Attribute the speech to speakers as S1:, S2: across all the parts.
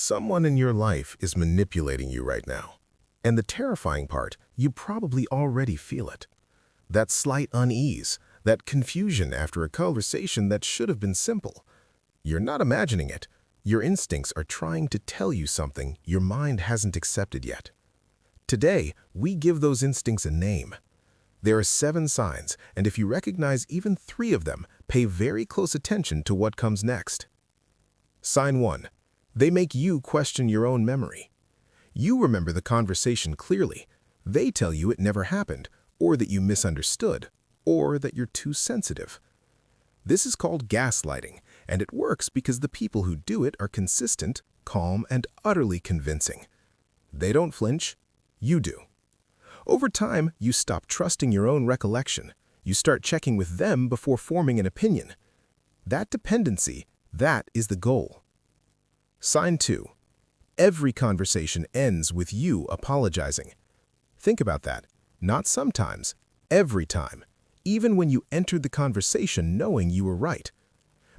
S1: Someone in your life is manipulating you right now. And the terrifying part, you probably already feel it. That slight unease, that confusion after a conversation that should have been simple. You're not imagining it. Your instincts are trying to tell you something your mind hasn't accepted yet. Today, we give those instincts a name. There are 7 signs, and if you recognize even 3 of them, pay very close attention to what comes next. Sign 1. They make you question your own memory. You remember the conversation clearly. They tell you it never happened, or that you misunderstood, or that you're too sensitive. This is called gaslighting, and it works because the people who do it are consistent, calm, and utterly convincing. They don't flinch. You do. Over time, you stop trusting your own recollection. You start checking with them before forming an opinion. That dependency, that is the goal. Sign 2. Every conversation ends with you apologizing. Think about that. Not sometimes, every time. Even when you entered the conversation knowing you were right.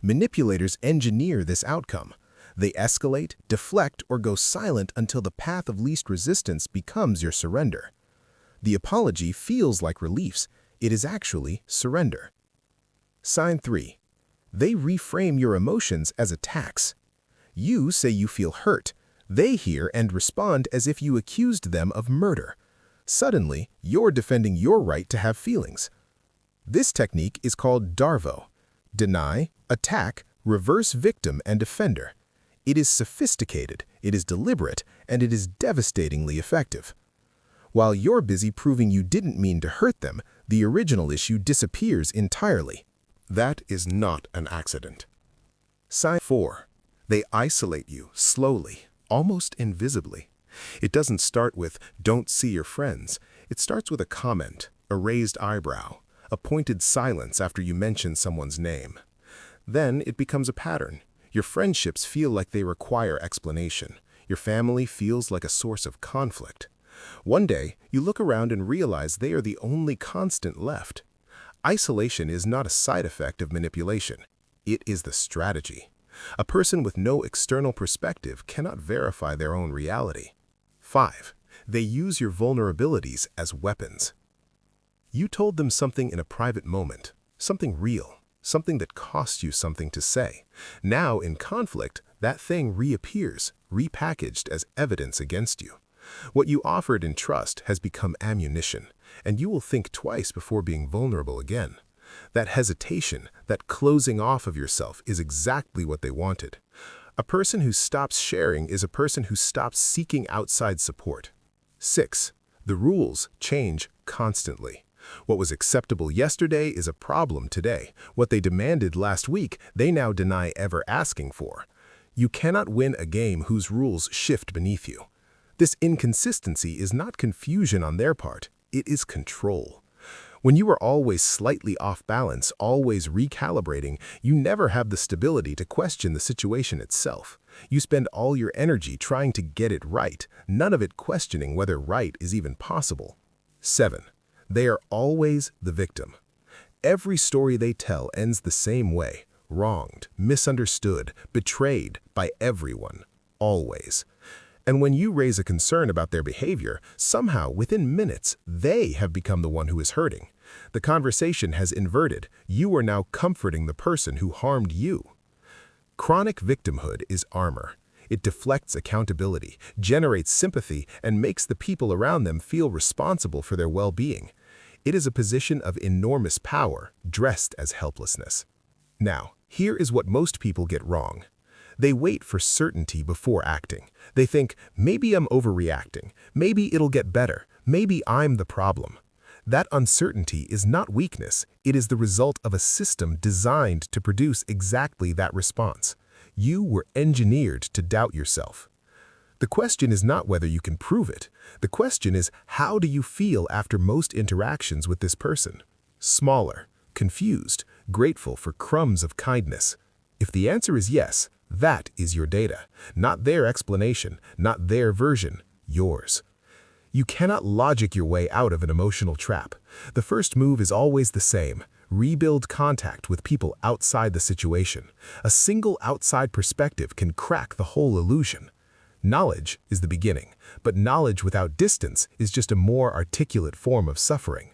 S1: Manipulators engineer this outcome. They escalate, deflect, or go silent until the path of least resistance becomes your surrender. The apology feels like relief. It is actually surrender. Sign 3. They reframe your emotions as attacks. You say you feel hurt. They hear and respond as if you accused them of murder. Suddenly, you're defending your right to have feelings. This technique is called DARVO. Deny, attack, reverse victim, and defender. It is sophisticated, it is deliberate, and it is devastatingly effective. While you're busy proving you didn't mean to hurt them, the original issue disappears entirely. That is not an accident. Sign 4. They isolate you slowly, almost invisibly. It doesn't start with, "Don't see your friends." It starts with a comment, a raised eyebrow, a pointed silence after you mention someone's name. Then it becomes a pattern. Your friendships feel like they require explanation. Your family feels like a source of conflict. One day, you look around and realize they are the only constant left. Isolation is not a side effect of manipulation. It is the strategy. A person with no external perspective cannot verify their own reality. 5. They use your vulnerabilities as weapons. You told them something in a private moment, something real, something that cost you something to say. Now, in conflict, that thing reappears, repackaged as evidence against you. What you offered in trust has become ammunition, and you will think twice before being vulnerable again. That hesitation, that closing off of yourself is exactly what they wanted. A person who stops sharing is a person who stops seeking outside support. 6. The rules change constantly. What was acceptable yesterday is a problem today. What they demanded last week, they now deny ever asking for. You cannot win a game whose rules shift beneath you. This inconsistency is not confusion on their part, it is control. When you are always slightly off balance, always recalibrating, you never have the stability to question the situation itself. You spend all your energy trying to get it right, none of it questioning whether right is even possible. 7. They are always the victim. Every story they tell ends the same way, wronged, misunderstood, betrayed by everyone, always. And when you raise a concern about their behavior, somehow, within minutes, they have become the one who is hurting. The conversation has inverted. You are now comforting the person who harmed you. Chronic victimhood is armor. It deflects accountability, generates sympathy, and makes the people around them feel responsible for their well-being. It is a position of enormous power, dressed as helplessness. Now, here is what most people get wrong. They wait for certainty before acting. They think, maybe I'm overreacting, maybe it'll get better, maybe I'm the problem. That uncertainty is not weakness, it is the result of a system designed to produce exactly that response. You were engineered to doubt yourself. The question is not whether you can prove it. The question is, how do you feel after most interactions with this person? Smaller, confused, grateful for crumbs of kindness. If the answer is yes, that is your data, not their explanation, not their version, yours. You cannot logic your way out of an emotional trap. The first move is always the same. Rebuild contact with people outside the situation. A single outside perspective can crack the whole illusion. Knowledge is the beginning, but knowledge without distance is just a more articulate form of suffering.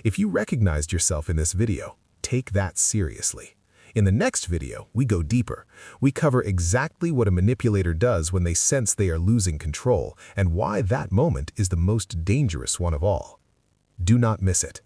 S1: If you recognized yourself in this video, take that seriously. In the next video, we go deeper. We cover exactly what a manipulator does when they sense they are losing control and why that moment is the most dangerous one of all. Do not miss it.